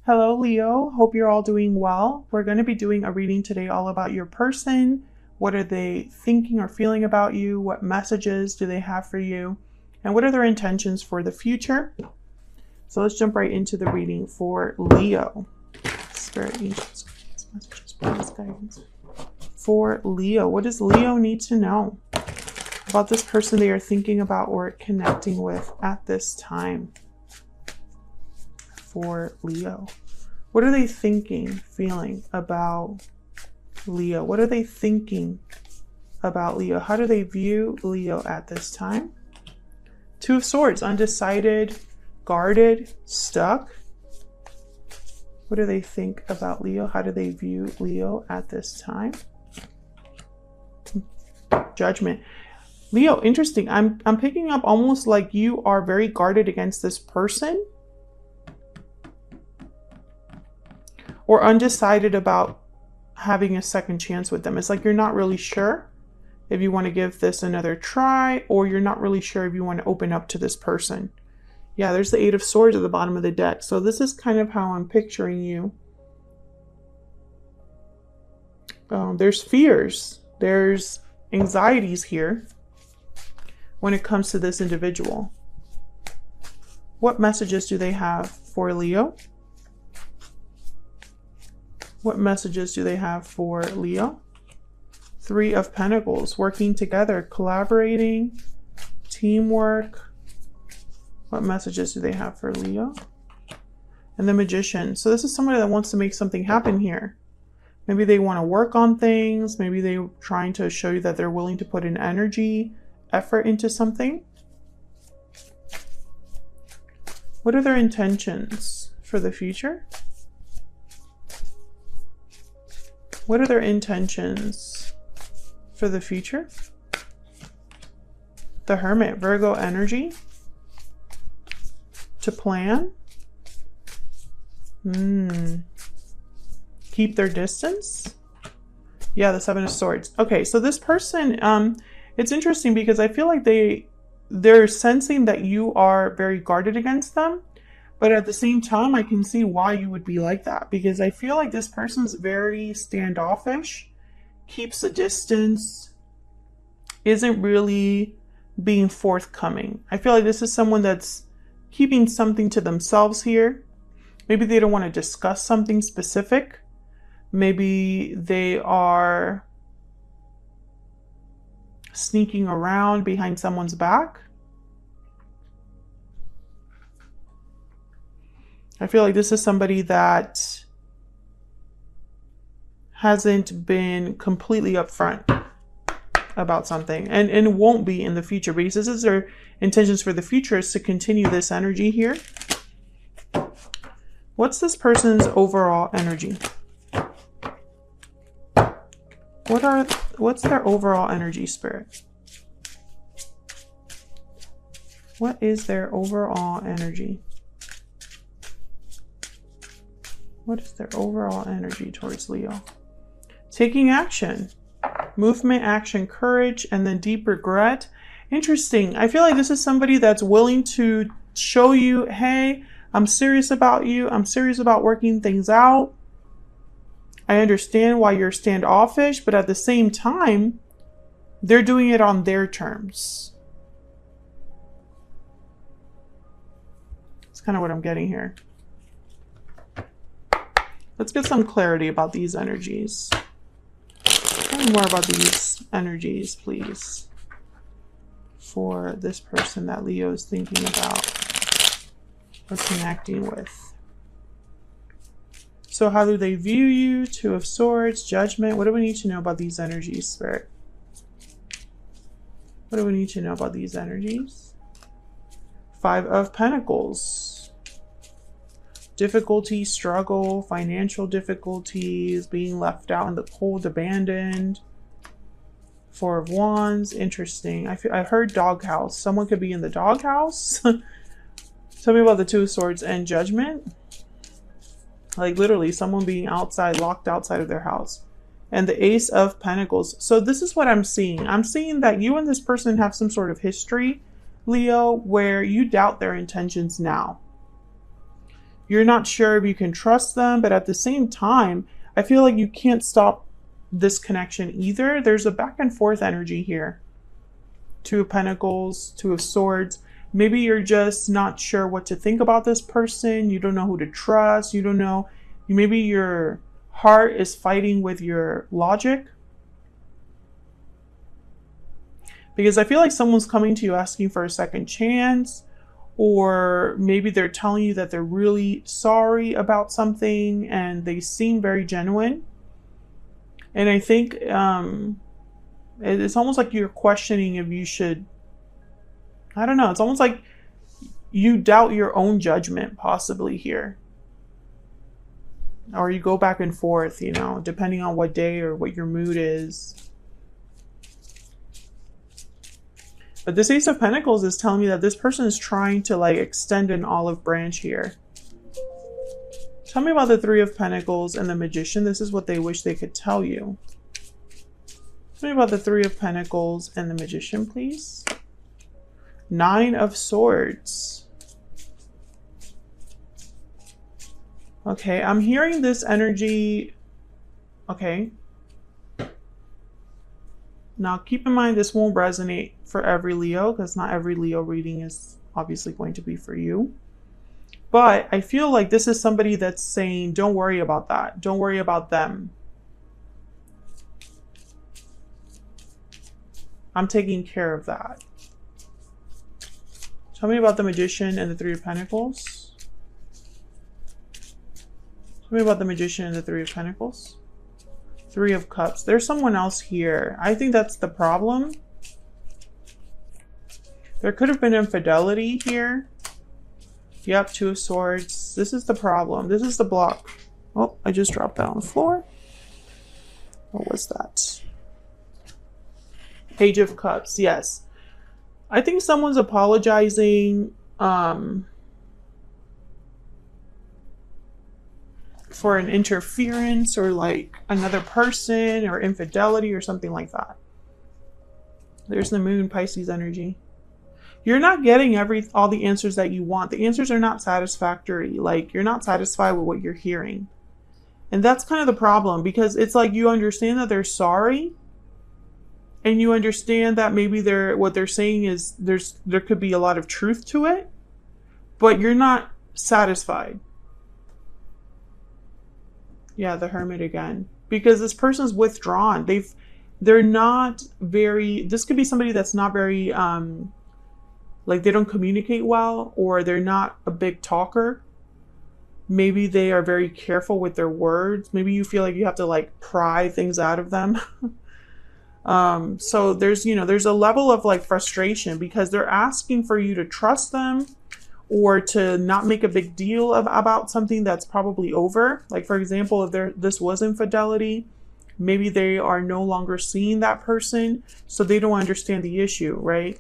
Hello, Leo. Hope you're all doing well. We're going to be doing a reading today all about your person. What are they thinking or feeling about you? What messages do they have for you? And what are their intentions for the future? So let's jump right into the reading for Leo. Spirit, angels, messages, please, guidance. For Leo, what does Leo need to know about this person they are thinking about or connecting with at this time? For Leo, what are they thinking, feeling about Leo? What are they thinking about Leo? How do they view Leo at this time? Two of Swords, undecided, guarded, stuck. What do they think about Leo? How do they view Leo at this time? Judgment. Leo, interesting. I'm picking up almost like you are very guarded against this person, or undecided about having a second chance with them. It's like you're not really sure if you want to give this another try, or you're not really sure if you want to open up to this person. Yeah, there's the Eight of Swords at the bottom of the deck. So this is kind of how I'm picturing you. There's fears, there's anxieties here when it comes to this individual. What messages do they have for Leo? What messages do they have for Leo? Three of Pentacles, working together, collaborating, teamwork. What messages do they have for Leo? And the Magician. So this is somebody that wants to make something happen here. Maybe they want to work on things. Maybe they're trying to show you that they're willing to put in energy, effort into something. What are their intentions for the future? What are their intentions for the future? The Hermit, Virgo energy. To plan. Keep their distance. Yeah, the Seven of Swords. Okay, so this person, it's interesting because I feel like they're sensing that you are very guarded against them. But at the same time, I can see why you would be like that, because I feel like this person's very standoffish, keeps a distance, isn't really being forthcoming. I feel like this is someone that's keeping something to themselves here. Maybe they don't want to discuss something specific. Maybe they are sneaking around behind someone's back. I feel like this is somebody that hasn't been completely upfront about something and won't be in the future, because this is their intentions for the future, is to continue this energy here. What's this person's overall energy? What's their overall energy, Spirit? What is their overall energy? What is their overall energy towards Leo? Taking action. Movement, action, courage, and then deep regret. Interesting. I feel like this is somebody that's willing to show you, hey, I'm serious about you. I'm serious about working things out. I understand why you're standoffish, but at the same time, they're doing it on their terms. That's kind of what I'm getting here. Let's get some clarity about these energies. Tell me more about these energies, please, for this person that Leo is thinking about or connecting with. So how do they view you? Two of Swords, Judgment. What do we need to know about these energies, Spirit? What do we need to know about these energies? Five of Pentacles. Difficulty, struggle, financial difficulties, being left out in the cold, abandoned. Four of Wands, interesting. I heard doghouse. Someone could be in the doghouse. Tell me about the Two of Swords and Judgment. Like literally someone being outside, locked outside of their house. And the Ace of Pentacles. So this is what I'm seeing. I'm seeing that you and this person have some sort of history, Leo, where you doubt their intentions now. You're not sure if you can trust them, but at the same time, I feel like you can't stop this connection either. There's a back and forth energy here. Two of Pentacles, Two of Swords. Maybe you're just not sure what to think about this person. You don't know who to trust. You don't know. Maybe your heart is fighting with your logic. Because I feel like someone's coming to you asking for a second chance. Or maybe they're telling you that they're really sorry about something and they seem very genuine. And I think it's almost like you're questioning if you should, I don't know, it's almost like you doubt your own judgment possibly here. Or you go back and forth, you know, depending on what day or what your mood is. But this Ace of Pentacles is telling me that this person is trying to like extend an olive branch here. Tell me about the Three of Pentacles and the Magician. This is what they wish they could tell you. Tell me about the Three of Pentacles and the Magician, please. Nine of Swords. Okay, I'm hearing this energy. Okay. Now, keep in mind, this won't resonate for every Leo because not every Leo reading is obviously going to be for you. But I feel like this is somebody that's saying, don't worry about that. Don't worry about them. I'm taking care of that. Tell me about the Magician and the Three of Pentacles. Tell me about the Magician and the Three of Pentacles. Three of Cups. There's someone else here. I think that's the problem. There could have been infidelity here. Yep, Two of Swords. This is the problem. This is the block. Oh, I just dropped that on the floor. What was that? Page of Cups. Yes. I think someone's apologizing for an interference or like another person or infidelity or something like that. There's the Moon, Pisces energy. You're not getting all the answers that you want. The answers are not satisfactory. Like, you're not satisfied with what you're hearing. And that's kind of the problem, because it's like you understand that they're sorry, and you understand that maybe what they're saying is there could be a lot of truth to it, but you're not satisfied. Yeah, the Hermit again. Because this person's withdrawn. They're not very, this could be somebody that's not very, like they don't communicate well, or they're not a big talker. Maybe they are very careful with their words. Maybe you feel like you have to like pry things out of them. So there's a level of like frustration because they're asking for you to trust them or to not make a big deal about something that's probably over. Like, for example, if this was infidelity, maybe they are no longer seeing that person, so they don't understand the issue, right?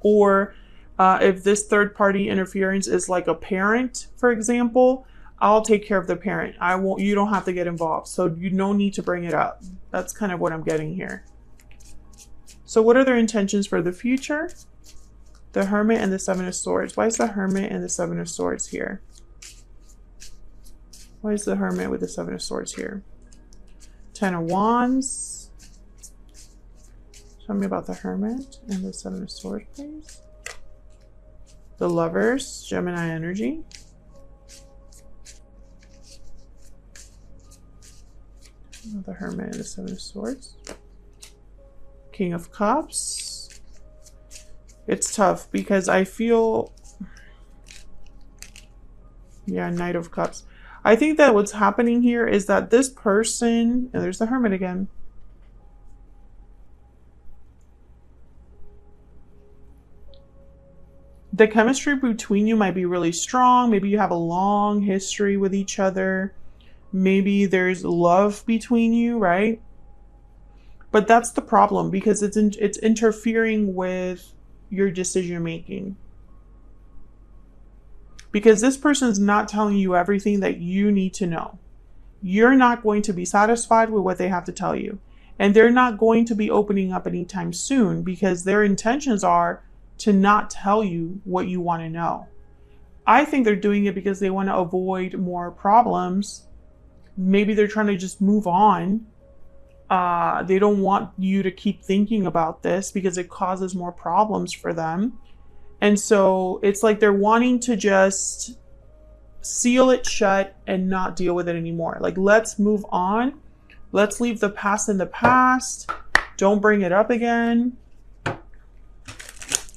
Or if this third party interference is like a parent, for example, I'll take care of the parent. You don't have to get involved. So you no need to bring it up. That's kind of what I'm getting here. So what are their intentions for the future? The Hermit and the Seven of Swords. Why is the Hermit and the Seven of Swords here? Why is the Hermit with the Seven of Swords here? Ten of Wands. Tell me about the Hermit and the Seven of Swords, please. The Lovers, Gemini energy. The Hermit and the Seven of Swords. King of Cups. It's tough because I feel, yeah, Knight of Cups. I think that what's happening here is that this person, and there's the Hermit again. The chemistry between you might be really strong. Maybe you have a long history with each other. Maybe there's love between you, right? But that's the problem because it's interfering with your decision making. Because this person's not telling you everything that you need to know. You're not going to be satisfied with what they have to tell you. And they're not going to be opening up anytime soon because their intentions are to not tell you what you want to know. I think they're doing it because they want to avoid more problems. Maybe they're trying to just move on. They don't want you to keep thinking about this because it causes more problems for them. And so it's like they're wanting to just seal it shut and not deal with it anymore. Like, let's move on. Let's leave the past in the past. Don't bring it up again.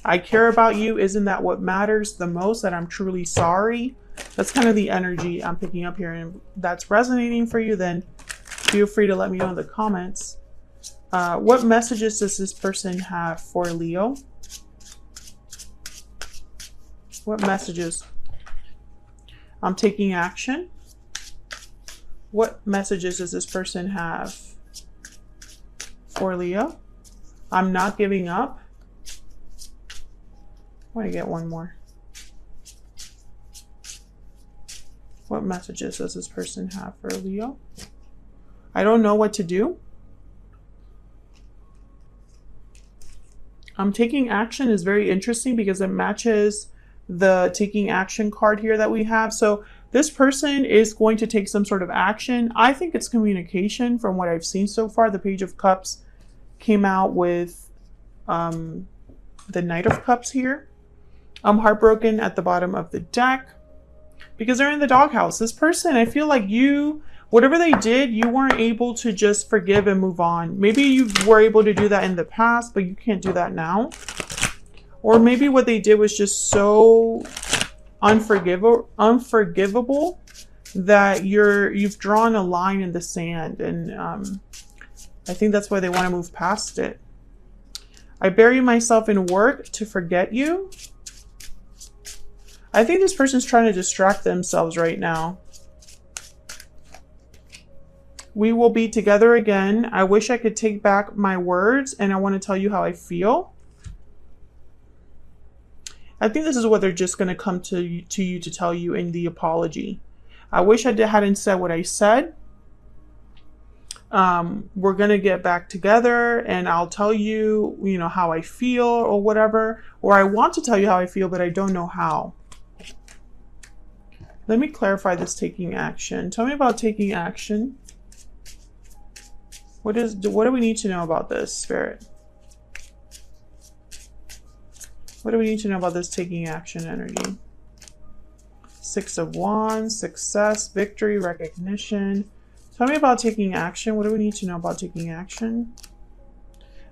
I care about you. Isn't that what matters the most? That I'm truly sorry. That's kind of the energy I'm picking up here. And that's resonating for you, then feel free to let me know in the comments. What messages does this person have for Leo? What messages? I'm taking action. What messages does this person have for Leo? I'm not giving up. I want to get one more. What messages does this person have for Leo? I don't know what to do. Taking action is very interesting because it matches the taking action card here that we have. So this person is going to take some sort of action. I think it's communication from what I've seen so far. The Page of Cups came out with the Knight of Cups here. I'm heartbroken at the bottom of the deck because they're in the doghouse. This person, I feel like whatever they did, you weren't able to just forgive and move on. Maybe you were able to do that in the past, but you can't do that now. Or maybe what they did was just so unforgivable that you've drawn a line in the sand. And I think that's why they want to move past it. I bury myself in work to forget you. I think this person's trying to distract themselves right now. We will be together again. I wish I could take back my words, and I want to tell you how I feel. I think this is what they're just going to come to you to tell you in the apology. I wish I hadn't said what I said. We're going to get back together, and I'll tell you, how I feel or whatever. Or I want to tell you how I feel, but I don't know how. Let me clarify this taking action. Tell me about taking action. What do we need to know about this, Spirit? What do we need to know about this taking action energy? Six of Wands, success, victory, recognition. Tell me about taking action. What do we need to know about taking action?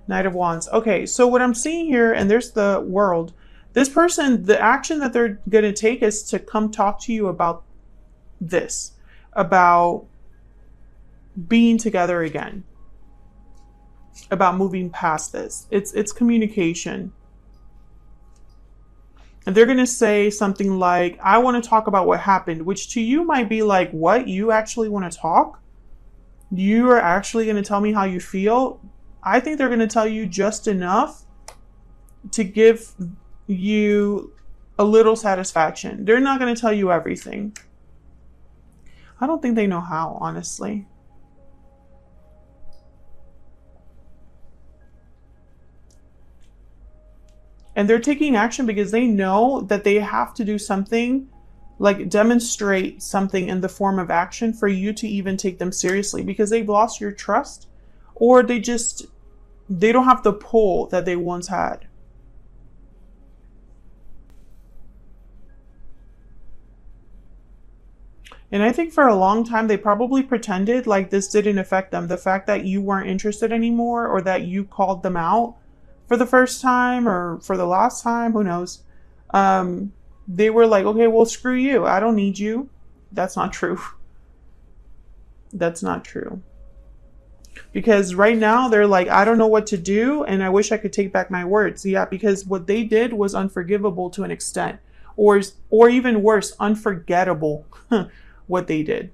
Knight of Wands. Okay, so what I'm seeing here, and there's the World. This person, the action that they're going to take is to come talk to you about this. About being together again. About moving past this. It's communication. And they're going to say something like, I want to talk about what happened, which to you might be like, what? You actually want to talk? You are actually going to tell me how you feel? I think they're going to tell you just enough to give you a little satisfaction. They're not going to tell you everything. I don't think they know how, honestly. And they're taking action because they know that they have to do something, like demonstrate something in the form of action for you to even take them seriously, because they've lost your trust, or they don't have the pull that they once had. And I think for a long time, they probably pretended like this didn't affect them. The fact that you weren't interested anymore, or that you called them out for the first time or for the last time, who knows? They were like, okay, well, screw you. I don't need you. That's not true. That's not true. Because right now they're like, I don't know what to do, and I wish I could take back my words. Yeah, because what they did was unforgivable to an extent, or even worse, unforgettable. What they did.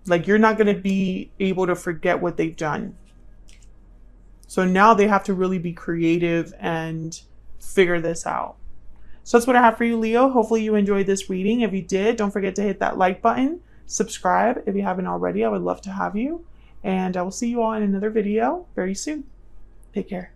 Like, you're not going to be able to forget what they've done. So now they have to really be creative and figure this out. So that's what I have for you, Leo. Hopefully you enjoyed this reading. If you did, don't forget to hit that like button. Subscribe if you haven't already. I would love to have you. And I will see you all in another video very soon. Take care.